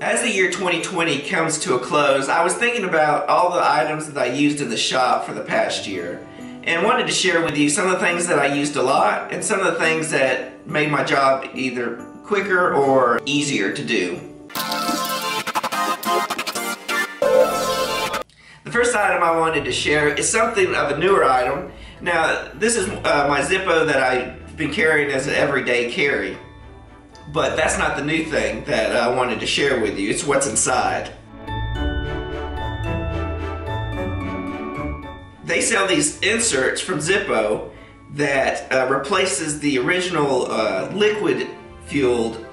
As the year 2020 comes to a close, I was thinking about all the items that I used in the shop for the past year and wanted to share with you some of the things that I used a lot and some of the things that made my job either quicker or easier to do. The first item I wanted to share is something of a newer item. Now, this is my Zippo that I've been carrying as an everyday carry. But that's not the new thing that I wanted to share with you. It's what's inside. They sell these inserts from Zippo that replaces the original liquid-fueled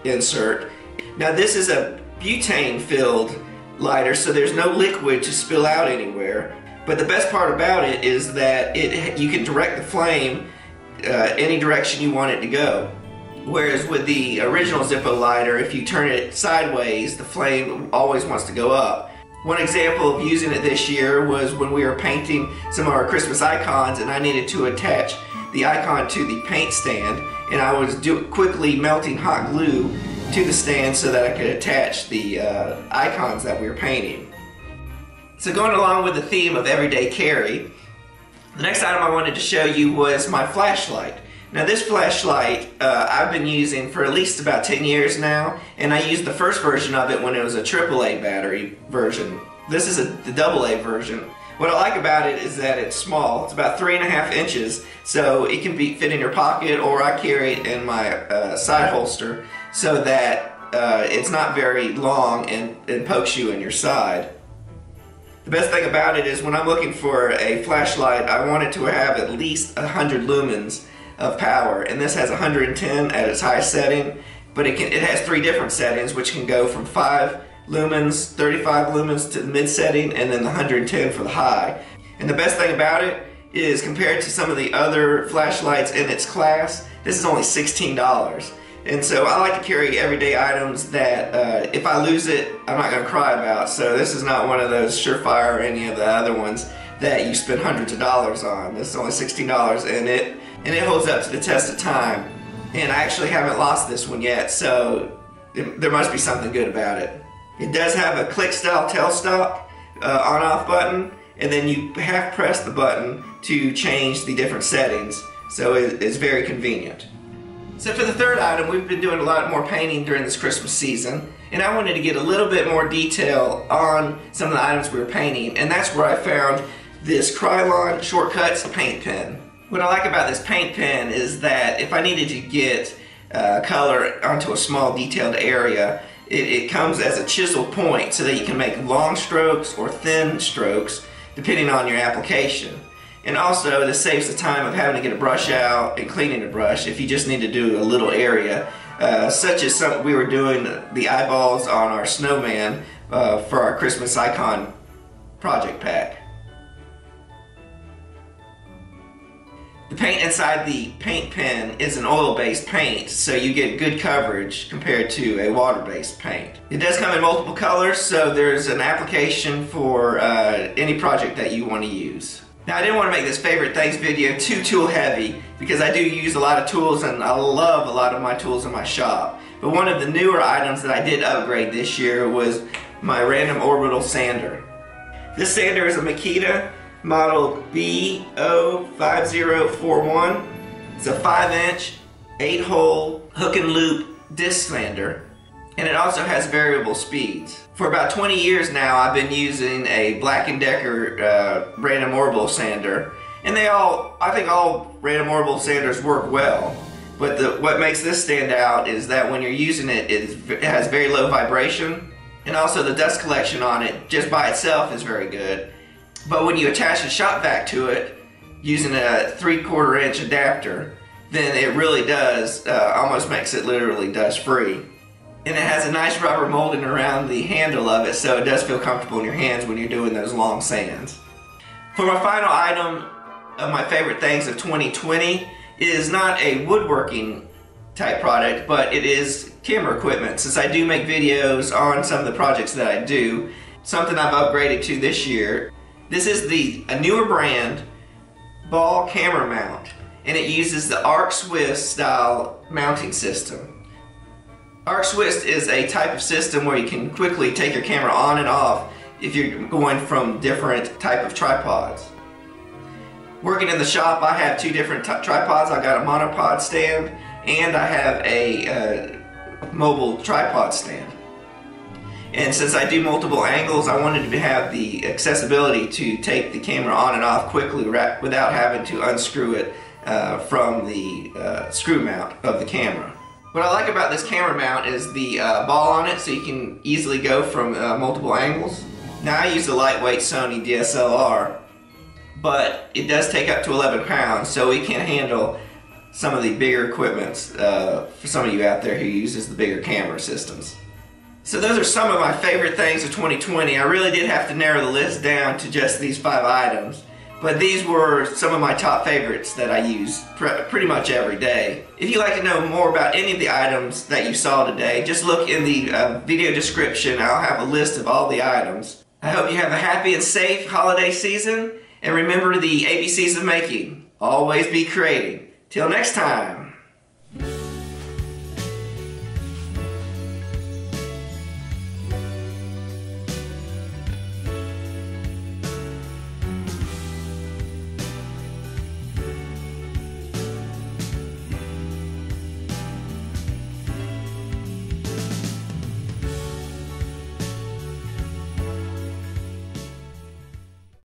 insert. Now this is a butane-filled lighter, so there's no liquid to spill out anywhere. But the best part about it is that you can direct the flame any direction you want it to go. Whereas with the original Zippo lighter, if you turn it sideways, the flame always wants to go up. One example of using it this year was when we were painting some of our Christmas icons and I needed to attach the icon to the paint stand, and I was quickly melting hot glue to the stand so that I could attach the icons that we were painting. So going along with the theme of everyday carry, the next item I wanted to show you was my flashlight. Now this flashlight I've been using for at least about 10 years now, and I used the first version of it when it was a AAA battery version. This is the AA version. What I like about it is that it's small. It's about 3.5 inches, so it can fit in your pocket, or I carry it in my side holster so that it's not very long and pokes you in your side. The best thing about it is when I'm looking for a flashlight, I want it to have at least 100 lumens of power, and this has 110 at its highest setting, but it has 3 different settings, which can go from 5 lumens, 35 lumens to the mid setting, and then the 110 for the high. And the best thing about it is, compared to some of the other flashlights in its class, this is only $16. And so I like to carry everyday items that if I lose it, I'm not going to cry about. So this is not one of those Surefire or any of the other ones that you spend hundreds of dollars on. This is only $16, and it holds up to the test of time. And I actually haven't lost this one yet, so there must be something good about it. It does have a click-style tail-stop on-off button, and then you half press the button to change the different settings, so it's very convenient. So for the third item, we've been doing a lot more painting during this Christmas season, and I wanted to get a little bit more detail on some of the items we were painting, and that's where I found this Krylon Shortcuts paint pen. What I like about this paint pen is that if I needed to get color onto a small detailed area, it comes as a chisel point so that you can make long strokes or thin strokes depending on your application. And also this saves the time of having to get a brush out and cleaning a brush if you just need to do a little area, such as we were doing the eyeballs on our snowman for our Christmas icon project pack. The paint inside the paint pen is an oil-based paint, so you get good coverage compared to a water-based paint. It does come in multiple colors, so there's an application for any project that you want to use. Now, I didn't want to make this favorite things video too tool heavy, because I do use a lot of tools and I love a lot of my tools in my shop. But one of the newer items that I did upgrade this year was my random Orbital Sander. This sander is a Makita model B05041. It's a 5-inch, 8-hole hook and loop disc sander, and it also has variable speeds. For about 20 years now, I've been using a Black & Decker random Orbital sander, and I think all random Orbital sanders work well. But what makes this stand out is that when you're using it, it has very low vibration, and also the dust collection on it just by itself is very good. But when you attach a shop vac to it using a 3/4 inch adapter, then it really does almost makes it literally dust free. And it has a nice rubber molding around the handle of it, so it does feel comfortable in your hands when you're doing those long sands. For my final item of my favorite things of 2020 is not a woodworking type product, but it is camera equipment. Since I do make videos on some of the projects that I do, something I've upgraded to this year. This is a newer brand ball camera mount, and it uses the Arc Swiss style mounting system. Arc Switch is a type of system where you can quickly take your camera on and off if you're going from different type of tripods. Working in the shop, I have two different tripods. I got a monopod stand and I have a mobile tripod stand. And since I do multiple angles, I wanted to have the accessibility to take the camera on and off quickly without having to unscrew it from the screw mount of the camera. What I like about this camera mount is the ball on it, so you can easily go from multiple angles. Now I use the lightweight Sony DSLR, but it does take up to 11 pounds, so it can handle some of the bigger equipments for some of you out there who uses the bigger camera systems. So those are some of my favorite things of 2020. I really did have to narrow the list down to just these 5 items, but these were some of my top favorites that I use pretty much every day. If you'd like to know more about any of the items that you saw today, just look in the video description. I'll have a list of all the items. I hope you have a happy and safe holiday season, and remember the ABCs of making. Always be creating. Till next time.